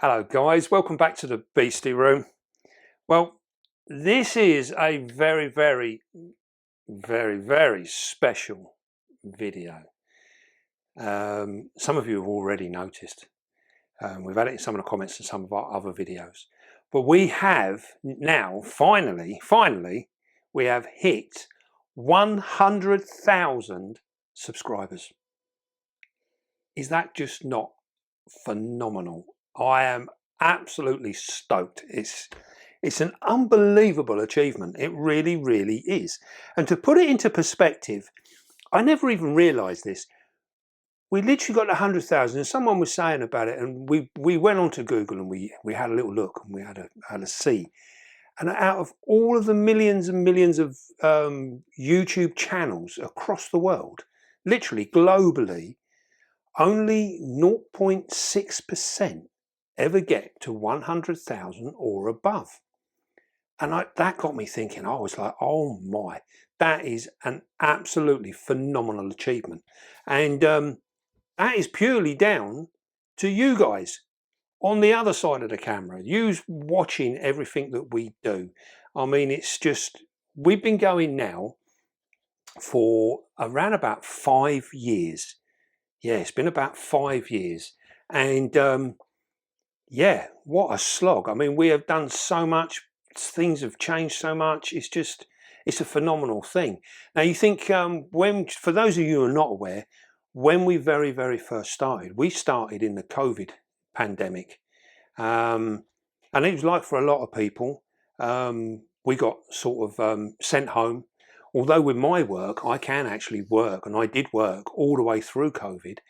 Hello guys, welcome back to the Beastie Room. Well, this is a very special video. Some of you have already noticed. We've had it in some of the comments to some of our other videos. But we have now, finally, we have hit 100,000 subscribers. Is that just not phenomenal? I am absolutely stoked. It's an unbelievable achievement. It really is. And to put it into perspective, I never even realized this. We literally got 100,000 and someone was saying about it, and we went onto Google and we had a little look and we had a see. And out of all of the millions and millions of YouTube channels across the world, literally globally, only 0.6% ever get to 100,000 or above. And that got me thinking. I was like, oh my, that is an absolutely phenomenal achievement. And that is purely down to you guys on the other side of the camera, you watching everything that we do. I mean, it's just, we've been going now for around about 5 years. Yeah, it's been about 5 years. And yeah, what a slog. I mean, we have done so much, things have changed so much. It's a phenomenal thing. Now you think, for those of you who are not aware, when we very first started, we started in the COVID pandemic. And it was like for a lot of people, we got sort of sent home. Although with my work, I can actually work, and I did work all the way through COVID,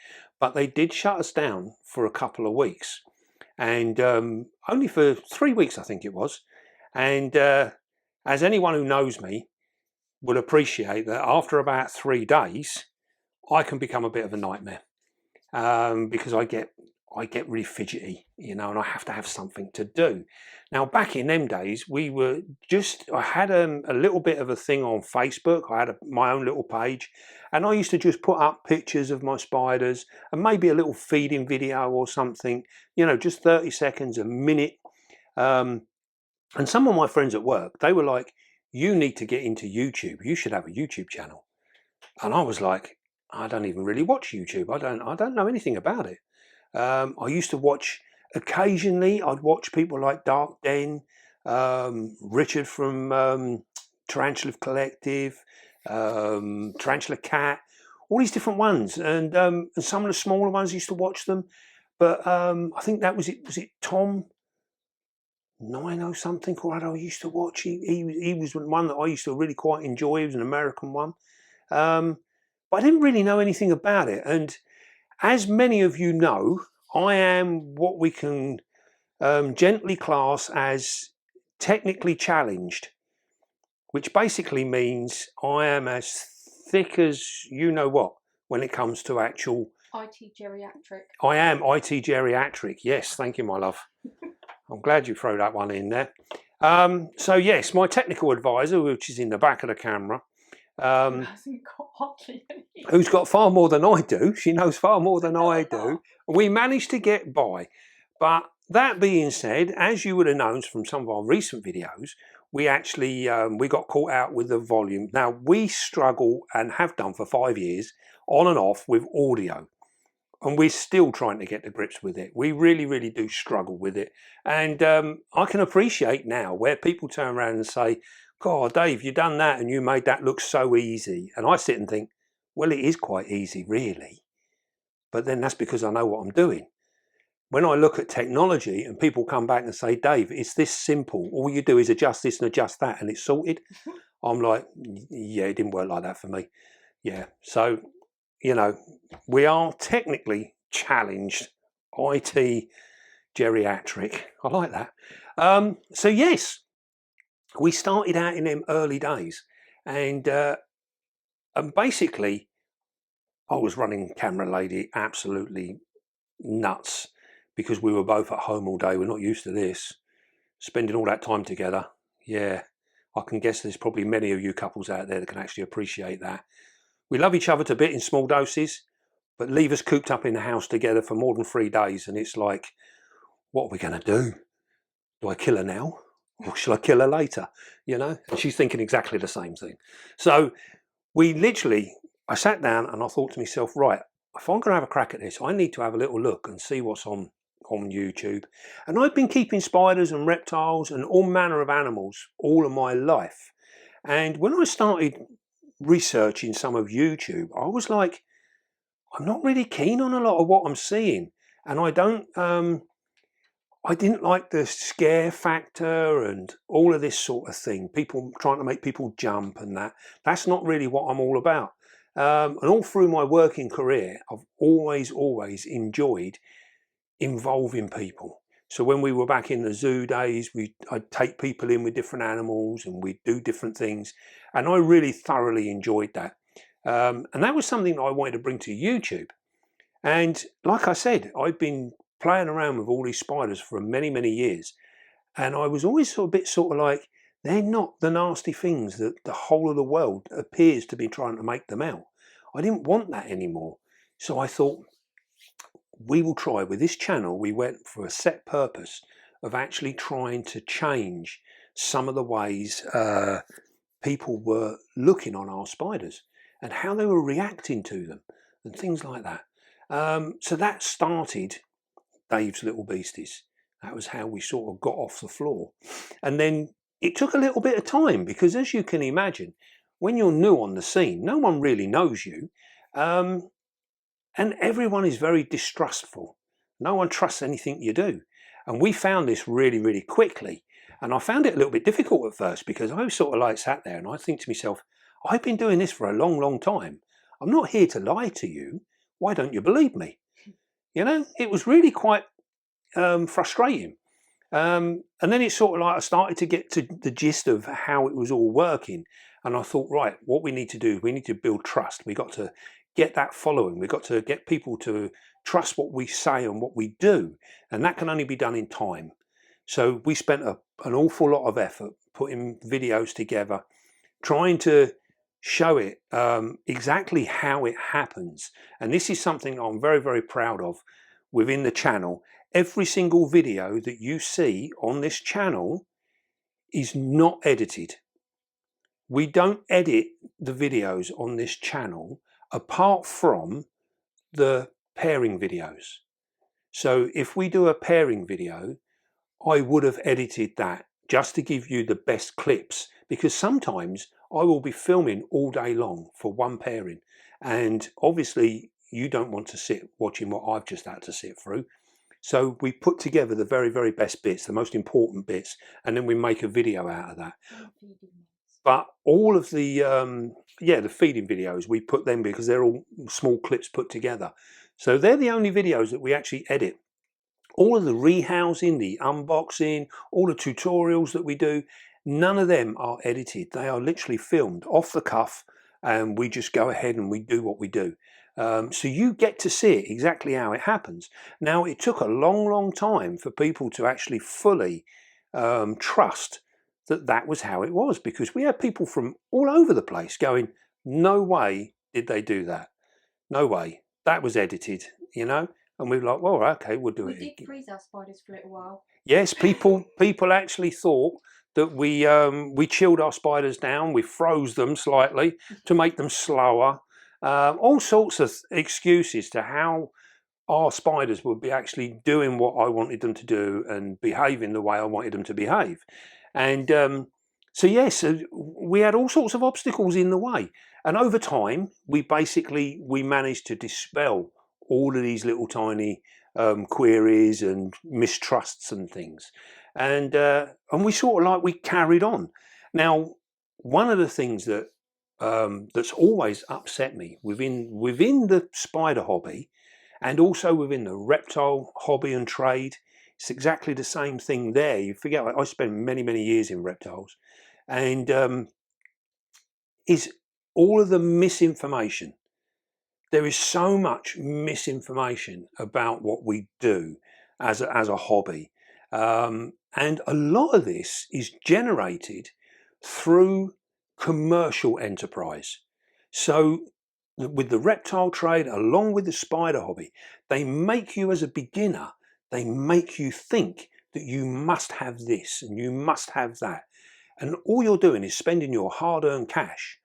but they did shut us down for a couple of weeks, and only for 3 weeks, I think it was. And as anyone who knows me will appreciate, that after about 3 days, I can become a bit of a nightmare, because I get really fidgety, you know, and I have to have something to do. Now, back in them days, I had a little bit of a thing on Facebook. I had my own little page, and I used to just put up pictures of my spiders and maybe a little feeding video or something, you know, just 30 seconds, a minute. And some of my friends at work, they were like, you need to get into YouTube. You should have a YouTube channel. And I was like, I don't even really watch YouTube. I don't know anything about it. I used to watch occasionally. I'd watch people like Dark Den, Richard from Tarantula Collective, Tarantula Cat, all these different ones, and some of the smaller ones I used to watch them. But I think that was it. Was it Tom 90 something or other I used to watch? He was one that I used to really quite enjoy. He was an American one, but I didn't really know anything about it. And as many of you know, I am what we can gently class as technically challenged, which basically means I am as thick as you know what when it comes to actual IT geriatric. I am IT geriatric. Yes, thank you, my love. I'm glad you throw that one in there. So yes, my technical advisor, which is in the back of the camera, Hasn't got hardly any. who's got far more than I do. She knows far more than I do. We managed to get by. But that being said, as you would have known from some of our recent videos, we actually we got caught out with the volume. Now, we struggle, and have done for 5 years, on and off with audio. And we're still trying to get to grips with it. We really do struggle with it. And I can appreciate now where people turn around and say, God, Dave, you done that and you made that look so easy. And I sit and think, well, it is quite easy, really. But then that's because I know what I'm doing. When I look at technology and people come back and say, Dave, it's this simple. All you do is adjust this and adjust that and it's sorted. I'm like, yeah, it didn't work like that for me. Yeah. So, you know, we are technically challenged. IT geriatric. I like that. So yes, we started out in them early days, and basically I was running Camera Lady absolutely nuts, because we were both at home all day. We're not used to this, spending all that time together. Yeah, I can guess there's probably many of you couples out there that can actually appreciate that. We love each other to bit in small doses, but leave us cooped up in the house together for more than 3 days and it's like, what are we going to do? Do I kill her now? Or shall I kill her later? You know, and she's thinking exactly the same thing. So I sat down and I thought to myself, right, if I'm going to have a crack at this, I need to have a little look and see what's on YouTube. And I've been keeping spiders and reptiles and all manner of animals all of my life. And when I started researching some of YouTube, I was like, I'm not really keen on a lot of what I'm seeing. And I didn't like the scare factor and all of this sort of thing. People trying to make people jump and that's not really what I'm all about. And all through my working career, I've always enjoyed involving people. So when we were back in the zoo days, I'd take people in with different animals and we'd do different things. And I really thoroughly enjoyed that. And that was something that I wanted to bring to YouTube. And like I said, I've been playing around with all these spiders for many, many years. And I was always a bit sort of like, they're not the nasty things that the whole of the world appears to be trying to make them out. I didn't want that anymore. So I thought, we will try with this channel. We went for a set purpose of actually trying to change some of the ways people were looking on our spiders and how they were reacting to them and things like that. So that started Dave's Little Beasties. That was how we sort of got off the floor. And then it took a little bit of time because, as you can imagine, when you're new on the scene, no one really knows you. And everyone is very distrustful. No one trusts anything you do. And we found this really, really quickly. And I found it a little bit difficult at first because I was sort of like sat there and I think to myself, I've been doing this for a long, long time. I'm not here to lie to you. Why don't you believe me? You know, it was really quite frustrating. And then it's sort of like I started to get to the gist of how it was all working. And I thought, right, what we need to do, we need to build trust. We got to get that following. We've got to get people to trust what we say and what we do. And that can only be done in time. So we spent an awful lot of effort putting videos together, trying to show it exactly how it happens. And this is something I'm very, very proud of within the channel. Every single video that you see on this channel is not edited. We don't edit the videos on this channel apart from the pairing videos. So if we do a pairing video, I would have edited that just to give you the best clips, because sometimes I will be filming all day long for one pairing. And obviously you don't want to sit watching what I've just had to sit through. So we put together the very, very best bits, the most important bits, and then we make a video out of that. But all of the the feeding videos, we put them because they're all small clips put together. So they're the only videos that we actually edit. All of the rehousing, the unboxing, all the tutorials that we do, none of them are edited. They are literally filmed off the cuff, and we just go ahead and we do what we do. So you get to see it exactly how it happens. Now, it took a long, long time for people to actually fully trust that that was how it was, because we had people from all over the place going, no way did they do that. No way. That was edited, you know? And we were like, well, okay, we'll do it. We did freeze our spiders for a little while. Yes, people actually thought that we chilled our spiders down, we froze them slightly to make them slower. All sorts of excuses to how our spiders would be actually doing what I wanted them to do and behaving the way I wanted them to behave. And so yes, we had all sorts of obstacles in the way. And over time, we managed to dispel all of these little tiny queries and mistrusts and things. And we sort of like, we carried on. Now, one of the things that that's always upset me within the spider hobby, and also within the reptile hobby and trade, it's exactly the same thing there. You forget, I spent many, many years in reptiles, and is all of the misinformation. There is so much misinformation about what we do as a hobby, and a lot of this is generated through commercial enterprise. So with the reptile trade, along with the spider hobby, they make you as a beginner They make you think that you must have this and you must have that. And all you're doing is spending your hard-earned cash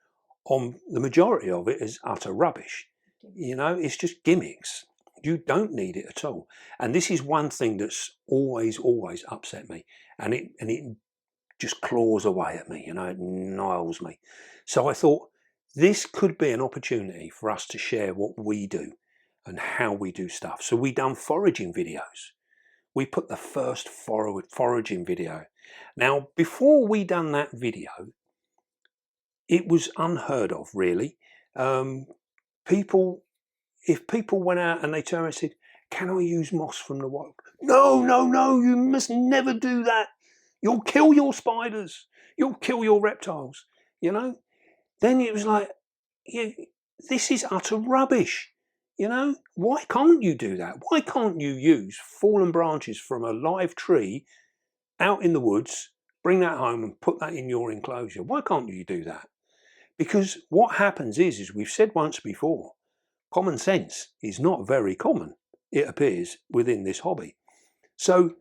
on the majority of it is utter rubbish. You know, it's just gimmicks. You don't need it at all. And this is one thing that's always upset me. And it just claws away at me, you know, it niles me. So I thought this could be an opportunity for us to share what we do and how we do stuff. So we done foraging videos. We put the first foraging video. Now, before we done that video, it was unheard of, really. If people went out and they turned and said, "Can I use moss from the wild?" No, no, no, you must never do that. You'll kill your spiders. You'll kill your reptiles, you know? Then it was like, yeah, this is utter rubbish. You know, why can't you do that? Why can't you use fallen branches from a live tree out in the woods, bring that home and put that in your enclosure? Why can't you do that? Because what happens is we've said once before, common sense is not very common, it appears, within this hobby. So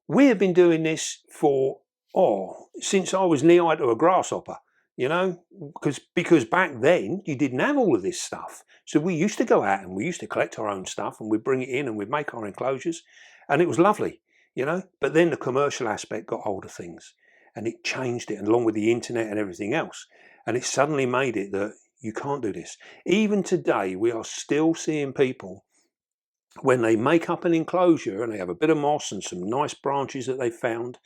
we have been doing this for, since I was knee-high to a grasshopper. You know, because back then you didn't have all of this stuff. So we used to go out and we used to collect our own stuff and we'd bring it in and we'd make our enclosures and it was lovely, you know. But then the commercial aspect got hold of things and it changed it, and along with the internet and everything else. And it suddenly made it that you can't do this. Even today, we are still seeing people, when they make up an enclosure and they have a bit of moss and some nice branches that they found,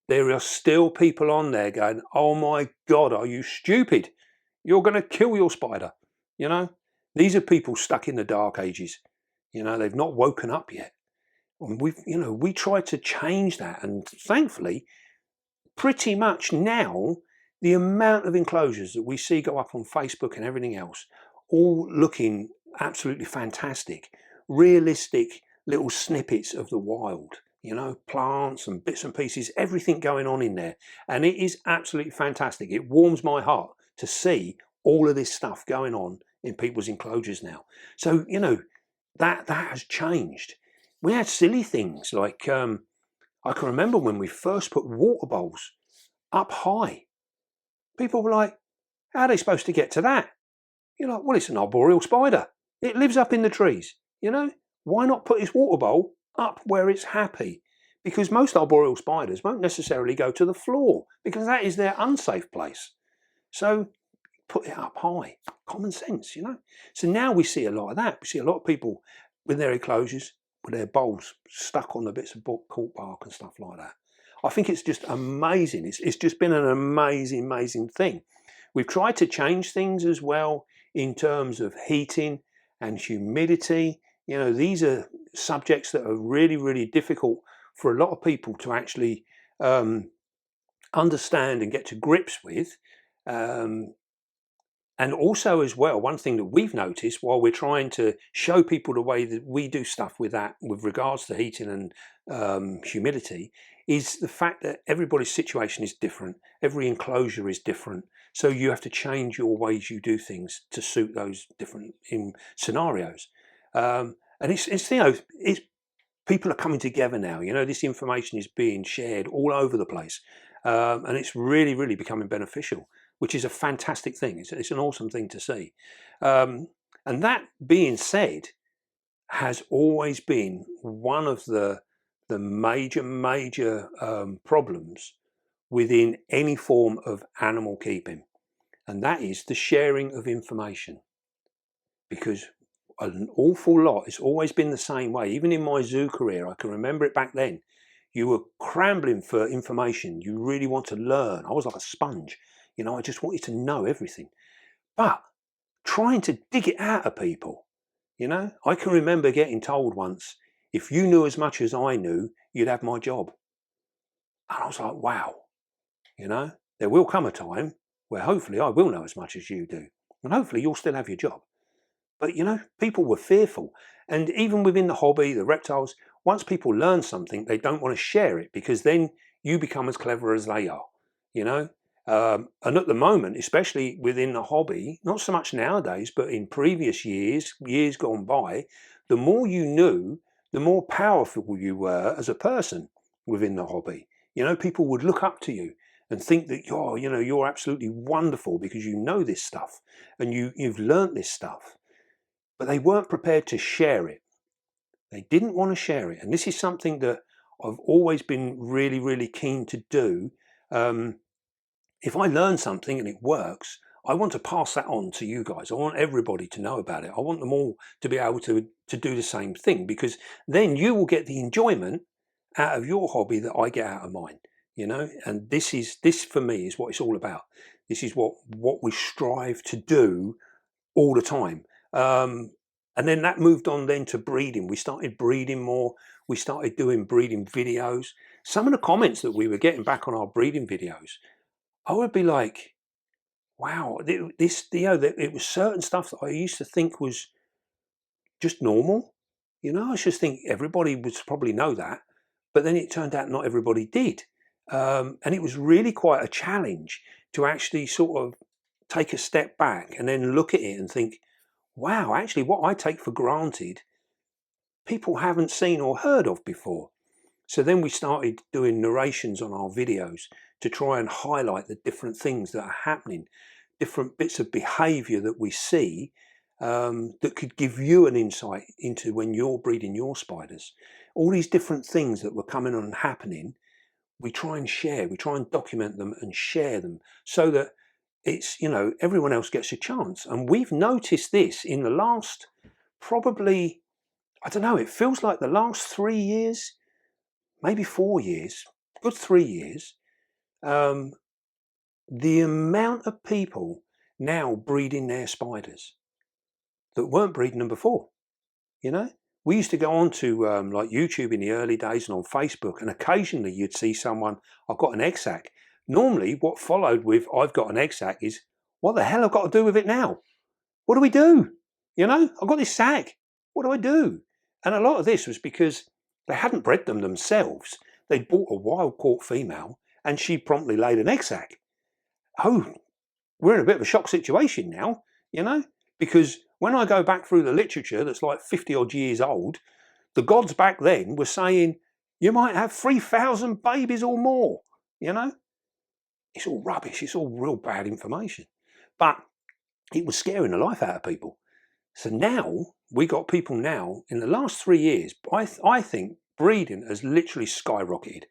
there are still people on there going, "Oh my God, are you stupid? You're going to kill your spider." You know, these are people stuck in the dark ages. You know, they've not woken up yet. And we tried to change that. And thankfully, pretty much now, the amount of enclosures that we see go up on Facebook and everything else, all looking absolutely fantastic, realistic little snippets of the wild. You know, plants and bits and pieces, everything going on in there. And it is absolutely fantastic. It warms my heart to see all of this stuff going on in people's enclosures now. So, you know, that has changed. We had silly things like, I can remember when we first put water bowls up high. People were like, "How are they supposed to get to that?" You're like, "Well, it's an arboreal spider. It lives up in the trees. You know, why not put its water bowl up where it's happy?" Because most arboreal spiders won't necessarily go to the floor because that is their unsafe place. So put it up high. Common sense, you know. So now we see a lot of that. We see a lot of people with their enclosures, with their bowls stuck on the bits of cork bark and stuff like that. I think it's just amazing. It's just been an amazing thing. We've tried to change things as well in terms of heating and humidity. You know, these are subjects that are really difficult for a lot of people to actually understand and get to grips with. And also as well, one thing that we've noticed while we're trying to show people the way that we do stuff with that, with regards to heating and humidity, is the fact that everybody's situation is different. Every enclosure is different. So you have to change your ways you do things to suit those different scenarios. And it's you know, people are coming together now. You know, this information is being shared all over the place. And it's really becoming beneficial, which is a fantastic thing. It's an awesome thing to see. And that being said, has always been one of the major problems within any form of animal keeping, and that is the sharing of information. Because an awful lot, it's always been the same way. Even in my zoo career, I can remember it back then. You were scrambling for information. You really want to learn. I was like a sponge. You know, I just wanted to know everything. But trying to dig it out of people, you know, I can remember getting told once, "If you knew as much as I knew, you'd have my job." And I was like, wow, you know, there will come a time where hopefully I will know as much as you do. And hopefully you'll still have your job. But, you know, people were fearful. And even within the hobby, the reptiles, once people learn something, they don't want to share it because then you become as clever as they are, you know. And at the moment, especially within the hobby, not so much nowadays, but in previous years gone by, the more you knew, the more powerful you were as a person within the hobby. You know, people would look up to you and think that you're absolutely wonderful because you know this stuff and you've learnt this stuff. But they weren't prepared to share it. They didn't want to share it. And this is something that I've always been really, really keen to do. If I learn something and it works, I want to pass that on to you guys. I want everybody to know about it. I want them all to be able to do the same thing, because then you will get the enjoyment out of your hobby that I get out of mine, you know. And this for me is what it's all about. This is what we strive to do all the time. And then that moved on then to breeding. We started breeding more. We started doing breeding videos. Some of the comments that we were getting back on our breeding videos, I would be like, wow, it was certain stuff that I used to think was just normal. You know, I just think everybody would probably know that. But then it turned out not everybody did. And it was really quite a challenge to actually sort of take a step back and then look at it and think, wow, actually what I take for granted, people haven't seen or heard of before. So then we started doing narrations on our videos to try and highlight the different things that are happening, different bits of behavior that we see, that could give you an insight into when you're breeding your spiders. All these different things that were coming on and happening, we try and share, we try and document them and share them so that it's, you know, everyone else gets a chance. And we've noticed this in the last, probably, I don't know, it feels like the last 3 years, maybe 4 years, good 3 years, the amount of people now breeding their spiders that weren't breeding them before. You know, we used to go on to like YouTube in the early days and on Facebook, and occasionally you'd see someone, I've got an egg sac. Normally what followed with I've got an egg sac is, what the hell I've got to do with it now? What do we do? You know, I've got this sac. What do I do? And a lot of this was because they hadn't bred them themselves. They'd bought a wild caught female and she promptly laid an egg sac. Oh, we're in a bit of a shock situation now, you know, because when I go back through the literature that's like 50 odd years old, the gods back then were saying you might have 3,000 babies or more, you know. It's all rubbish. It's all real bad information. But it was scaring the life out of people. So now we got people now in the last 3 years, I think breeding has literally skyrocketed.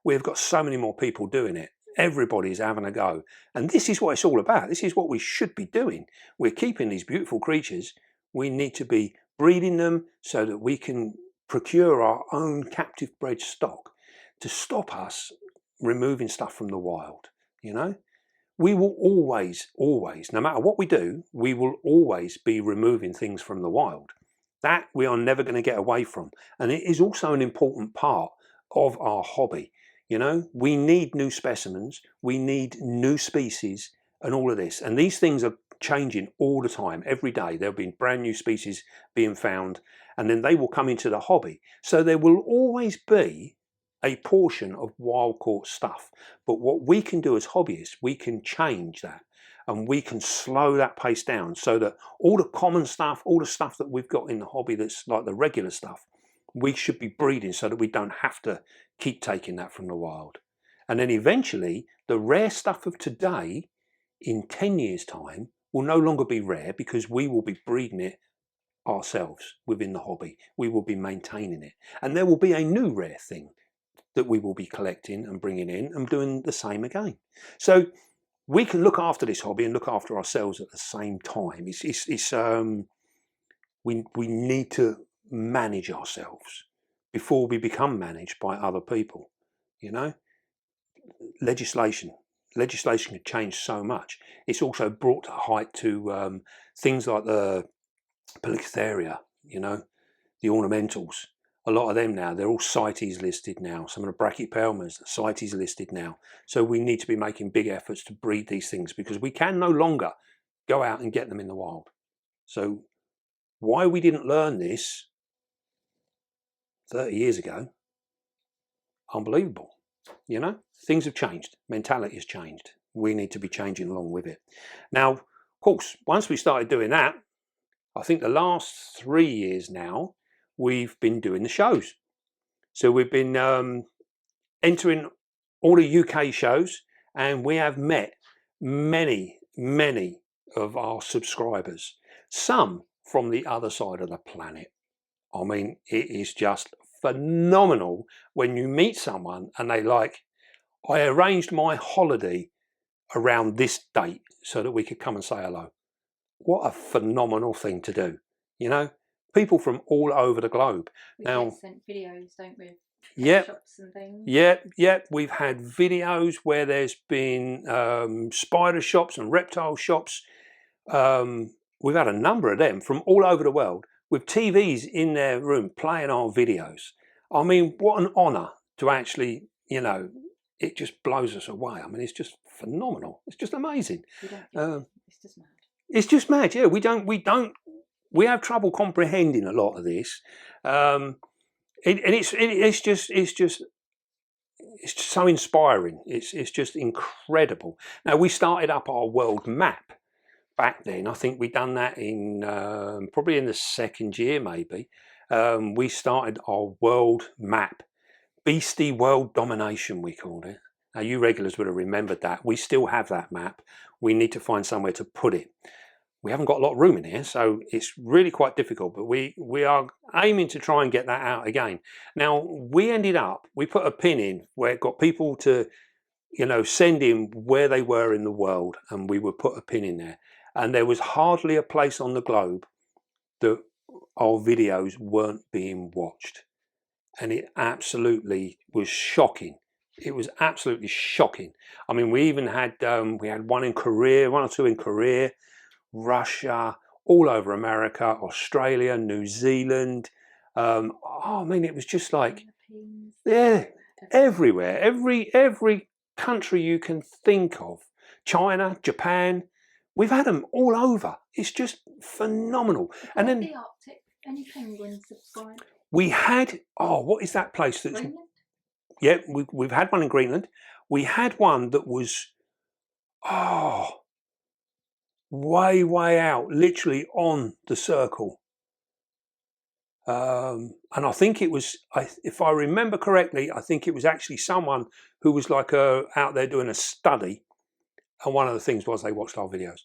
We've got so many more people doing it. Everybody's having a go. And this is what it's all about. This is what we should be doing. We're keeping these beautiful creatures. We need to be breeding them so that we can procure our own captive bred stock to stop us removing stuff from the wild, you know. We will always, no matter what we do, we will always be removing things from the wild. That we are never going to get away from. And it is also an important part of our hobby. You know, we need new specimens, we need new species and all of this. And these things are changing all the time. Every day there'll be brand new species being found, and then they will come into the hobby. So there will always be a portion of wild caught stuff. But what we can do as hobbyists, we can change that and we can slow that pace down so that all the common stuff, all the stuff that we've got in the hobby that's like the regular stuff, we should be breeding so that we don't have to keep taking that from the wild. And then eventually the rare stuff of today in 10 years time will no longer be rare because we will be breeding it ourselves within the hobby. We will be maintaining it, and there will be a new rare thing that we will be collecting and bringing in and doing the same again. So we can look after this hobby and look after ourselves at the same time. We need to manage ourselves before we become managed by other people. You know, legislation could change so much. It's also brought to height to things like the Polyctheria, you know, the ornamentals. A lot of them now, they're all CITES listed now. Some of the Brachypelmas, CITES listed now. So we need to be making big efforts to breed these things because we can no longer go out and get them in the wild. So why we didn't learn this 30 years ago, unbelievable. You know, things have changed. Mentality has changed. We need to be changing along with it. Now, of course, once we started doing that, I think the last 3 years now, we've been doing the shows. So we've been entering all the UK shows, and we have met many of our subscribers, some from the other side of the planet. I mean, it is just phenomenal when you meet someone and they like, I arranged my holiday around this date so that we could come and say hello. What a phenomenal thing to do, you know? People from all over the globe. We Now, get sent videos, don't we? of yeah, Shops and things. yeah. We've had videos where there's been spider shops and reptile shops. We've had a number of them from all over the world with TVs in their room playing our videos. I mean, what an honour to actually, you know, it just blows us away. I mean, it's just phenomenal. It's just amazing. We don't get it. It's just mad. It's just mad. Yeah, we have trouble comprehending a lot of this. It's just so inspiring. It's just incredible. Now, we started up our world map back then. I think we done that in probably in the second year, maybe. We started our world map, Beastie World Domination, we called it. Now, you regulars would have remembered that. We still have that map. We need to find somewhere to put it. We haven't got a lot of room in here, so it's really quite difficult, but we are aiming to try and get that out again. Now, we put a pin in where it got people to, you know, send in where they were in the world, and we would put a pin in there. And there was hardly a place on the globe that our videos weren't being watched. And it absolutely was shocking. It was absolutely shocking. I mean, we even had, we had one in Korea, one or two in Korea, Russia, all over America, Australia, New Zealand. I mean, it was just like, Philippines, yeah, everywhere, every country you can think of, China, Japan, we've had them all over. It's just phenomenal. And then the Arctic, any penguins subscribe? we had, what is that place that's, Greenland? yeah, we've had one in Greenland. We had one that was, way out, literally on the circle. And I think it was, if I remember correctly, I think it was actually someone who was like out there doing a study. And one of the things was they watched our videos.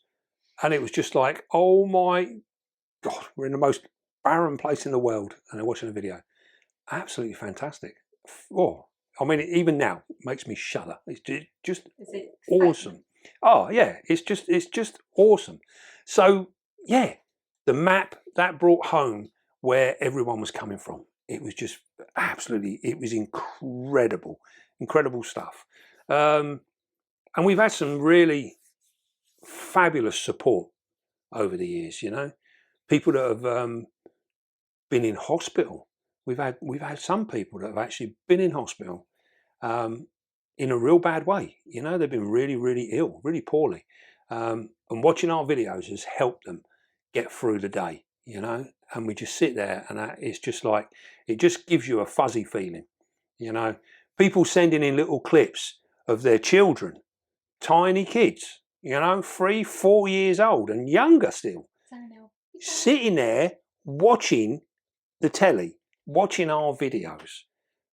And it was just like, oh my God, we're in the most barren place in the world and they're watching a video. Absolutely fantastic. Oh, I mean, even now it makes me shudder. It's just awesome. Oh yeah, it's just awesome. So yeah, the map that brought home where everyone was coming from. It was just absolutely, it was incredible stuff. And we've had some really fabulous support over the years, you know, people that have been in hospital. We've had some people that have actually been in hospital in a real bad way. You know, they've been really ill, really poorly. And watching our videos has helped them get through the day, you know, and we just sit there and it's just like, it just gives you a fuzzy feeling, you know. People sending in little clips of their children, tiny kids, you know, 3, 4 years old and younger still, sitting there watching the telly, watching our videos,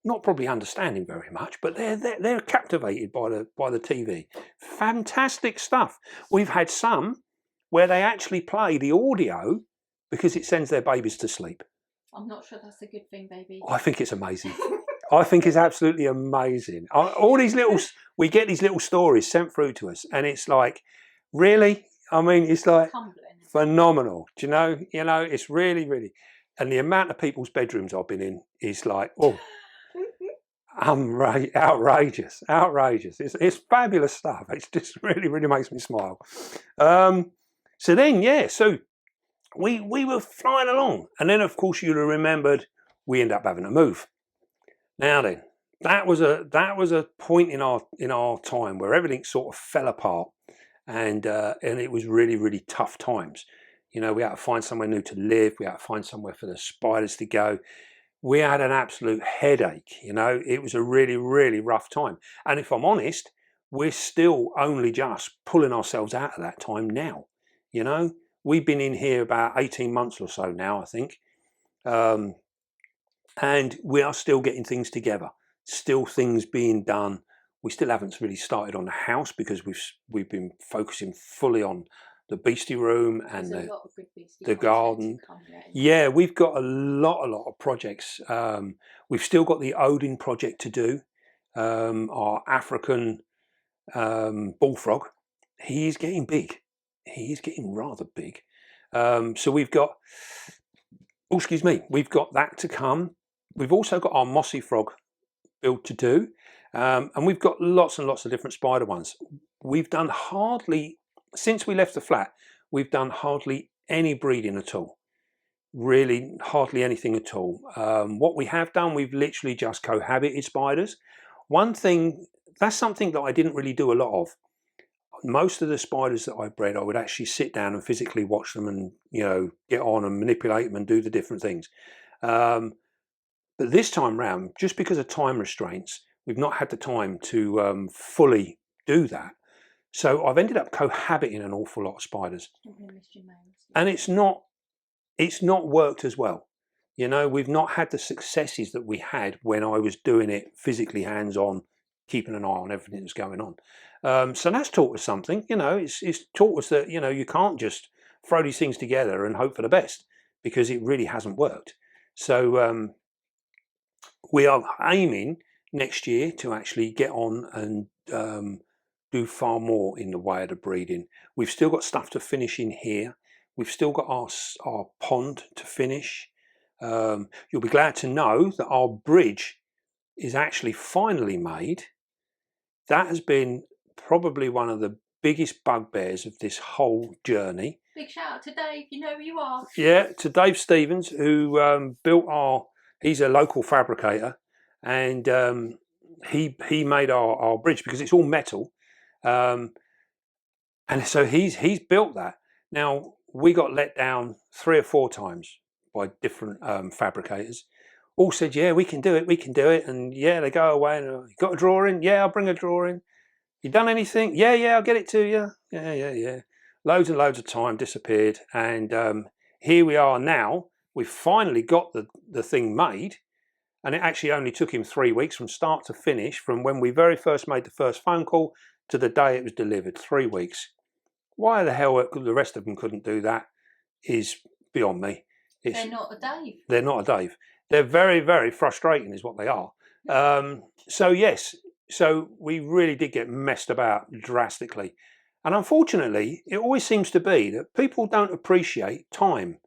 not probably understanding very much, but they're captivated by the TV. Fantastic stuff. We've had some where they actually play the audio because it sends their babies to sleep. I'm not sure that's a good thing, baby. I think it's amazing. I think it's absolutely amazing. We get these little stories sent through to us, and it's like, really? I mean, it's like phenomenal. Do you know? You know, it's really, and the amount of people's bedrooms I've been in is like, outrageous. It's fabulous stuff. It's just really makes me smile. So then, yeah, so we were flying along, and then of course you'd have remembered we ended up having to move. Now then, that was a point in our time where everything sort of fell apart, and it was really tough times. You know, we had to find somewhere new to live. We had to find somewhere for the spiders to go. We had an absolute headache. You know, it was a really rough time. And if I'm honest, we're still only just pulling ourselves out of that time now. You know, we've been in here about 18 months or so now, I think. and we are still getting things together, still things being done. We still haven't really started on the house because we've been focusing fully on the beastie room and There's a lot of good beastie the content garden. to come yet, isn't Yeah, we've got a lot of projects. We've still got the Odin project to do. Our African bullfrog, he is getting big. He is getting rather big. So we've got, oh, excuse me, we've got that to come. We've also got our mossy frog build to do. And we've got lots and lots of different spider ones. We've done hardly, since we left the flat, we've done hardly any breeding at all. Really, hardly anything at all. What we have done, we've literally just cohabited spiders. One thing, that's something that I didn't really do a lot of. Most of the spiders that I bred, I would actually sit down and physically watch them and, you know, get on and manipulate them and do the different things. But this time round, just because of time restraints, we've not had the time to fully do that. So I've ended up cohabiting an awful lot of spiders, and it's not worked as well. You know, we've not had the successes that we had when I was doing it physically, hands-on, keeping an eye on everything that's going on. So that's taught us something. You know, it's taught us that, you know, you can't just throw these things together and hope for the best, because it really hasn't worked. So we are aiming next year to actually get on and do far more in the way of the breeding. We've still got stuff to finish in here. We've still got our pond to finish. You'll be glad to know that our bridge is actually finally made. That has been probably one of the biggest bugbears of this whole journey. Big shout out to Dave, you know who you are. Yeah, to Dave Stevens, who built he's a local fabricator, and he made our bridge, because it's all metal. And so he's built that. Now, we got let down 3 or 4 times by different fabricators. All said, yeah, we can do it. And yeah, they go away and you got a drawing? Yeah, I'll bring a drawing. You done anything? Yeah, I'll get it to you. Yeah. Loads and loads of time disappeared. And here we are now. We've finally got the thing made. And it actually only took him 3 weeks from start to finish, from when we very first made the first phone call to the day it was delivered. 3 weeks. Why the hell the rest of them couldn't do that is beyond me. They're not a Dave. They're not a Dave. They're very, very frustrating is what they are. So yes, so we really did get messed about drastically. And unfortunately, it always seems to be that people don't appreciate time.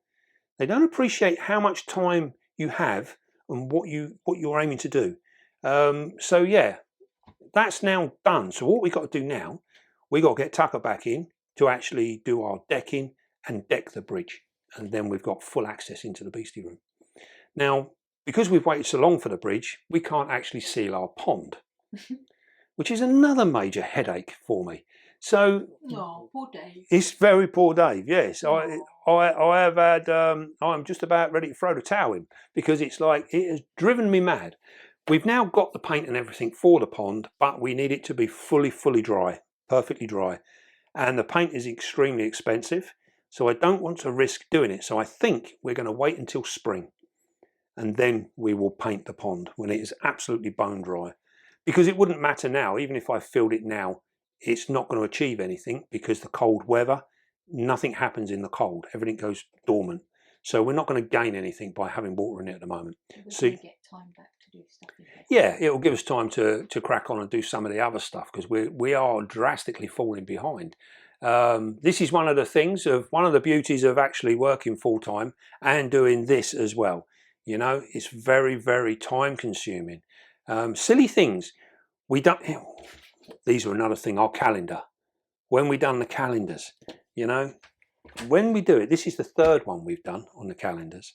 They don't appreciate how much time you have and what you're aiming to do. So yeah, that's now done. So what we got to do now, we got to get Tucker back in to actually do our decking and deck the bridge. And then we've got full access into the beastie room. Now, because we've waited so long for the bridge, we can't actually seal our pond, which is another major headache for me. So, oh, poor Dave. It's very poor Dave. Yes, I have had. I'm just about ready to throw the towel in, because it's like it has driven me mad. We've now got the paint and everything for the pond, but we need it to be fully dry, perfectly dry, and the paint is extremely expensive. So I don't want to risk doing it. So I think we're going to wait until spring, and then we will paint the pond when it is absolutely bone dry. Because it wouldn't matter now, even if I filled it now, it's not going to achieve anything, because the cold weather, nothing happens in the cold. Everything goes dormant. So we're not going to gain anything by having water in it at the moment. So get time back to do stuff. Yeah, it'll give us time to crack on and do some of the other stuff, because we are drastically falling behind. This is one of the beauties of actually working full time and doing this as well. You know, it's very, very time consuming. Silly things. These are another thing, our calendar. When we done the calendars, you know, when we do it, this is the 3rd one we've done on the calendars.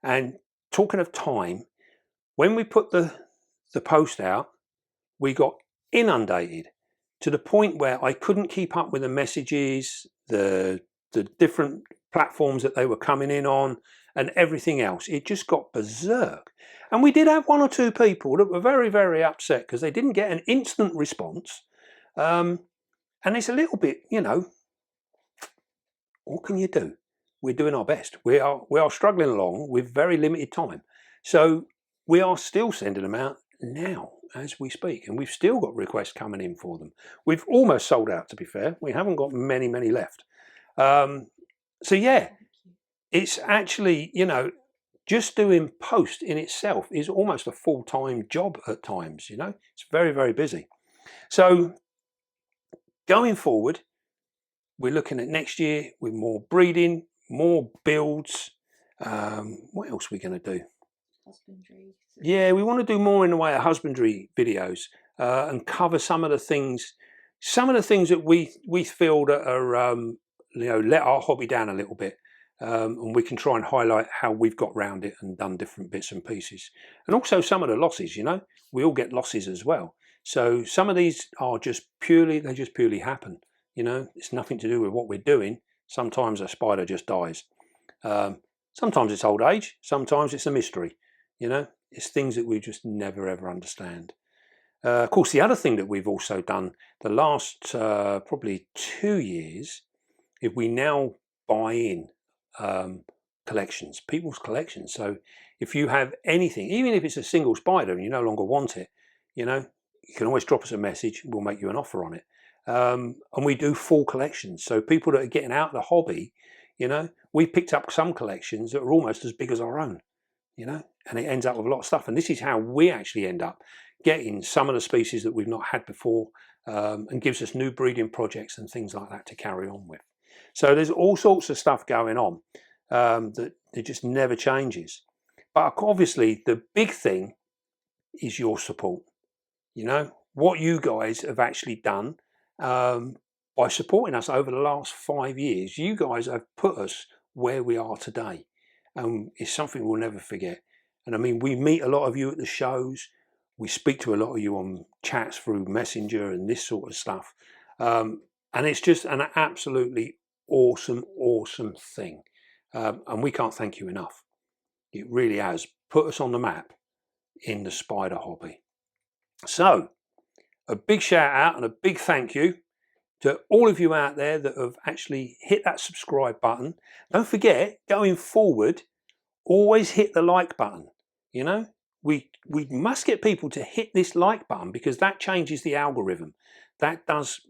And talking of time, when we put the post out, we got inundated to the point where I couldn't keep up with the messages, the different platforms that they were coming in on, and everything else. It just got berserk. And we did have 1 or 2 people that were very, very upset because they didn't get an instant response. And it's a little bit, you know, what can you do? we're doing our best. We are struggling along with very limited time. So we are still sending them out now as we speak, and we've still got requests coming in for them. We've almost sold out, to be fair. We haven't got many left. So yeah, Thank you. it's actually, you know, just doing post in itself is almost a full-time job at times, you know. It's very busy. So going forward, we're looking at next year with more breeding, more builds. What else are we going to do? Husbandry. Yeah, we want to do more in the way of husbandry videos and cover some of the things that we feel that are you know, let our hobby down a little bit, and we can try and highlight how we've got round it and done different bits and pieces, and also some of the losses. You know, we all get losses as well. So some of these are just purely happen. You know, it's nothing to do with what we're doing. Sometimes a spider just dies. Sometimes it's old age. Sometimes it's a mystery. You know, it's things that we just never ever understand. Of course, the other thing that we've also done the last probably 2 years is we now buy in collections, people's collections. So if you have anything, even if it's a single spider and you no longer want it, you know, you can always drop us a message. We'll make you an offer on it. And we do full collections. So people that are getting out of the hobby, you know, we've picked up some collections that are almost as big as our own, you know, and it ends up with a lot of stuff. And this is how we actually end up getting some of the species that we've not had before, and gives us new breeding projects and things like that to carry on with. So there's all sorts of stuff going on that it just never changes. But obviously the big thing is your support. You know, what you guys have actually done by supporting us over the last 5 years. You guys have put us where we are today, and it's something we'll never forget. And I mean, we meet a lot of you at the shows. We speak to a lot of you on chats through Messenger and this sort of stuff. And it's just an absolutely awesome thing. And we can't thank you enough. It really has put us on the map in the spider hobby. So a big shout out and a big thank you to all of you out there that have actually hit that subscribe button. Don't forget, going forward, always hit the like button. You know, we must get people to hit this like button, because that changes the algorithm. That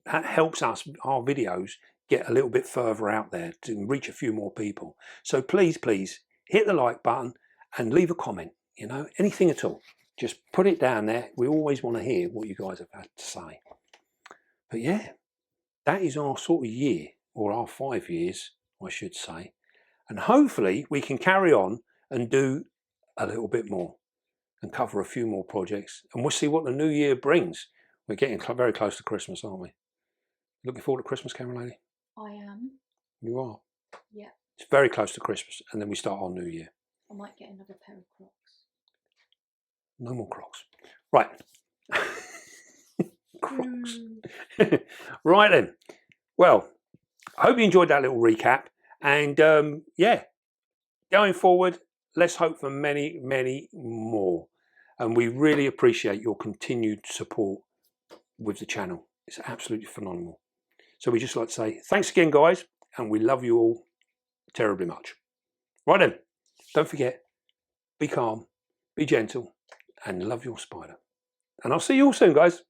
helps us, our videos, get a little bit further out there to reach a few more people. So please hit the like button and leave a comment, you know, anything at all. Just put it down there. We always want to hear what you guys have had to say. But yeah, that is our sort of year, or our 5 years, I should say. And hopefully we can carry on and do a little bit more and cover a few more projects, and we'll see what the new year brings. We're getting very close to Christmas, aren't we? Looking forward to Christmas, Cameron Lady? I am. You are? Yeah. It's very close to Christmas, and then we start our new year. I might get another pair of Crocs. No more Crocs. Right. Crocs. Right then. Well, I hope you enjoyed that little recap. And yeah, going forward, let's hope for many more. And we really appreciate your continued support with the channel. It's absolutely phenomenal. So we just like to say thanks again, guys, and we love you all terribly much. Right then, don't forget, be calm, be gentle, and love your spider. And I'll see you all soon, guys.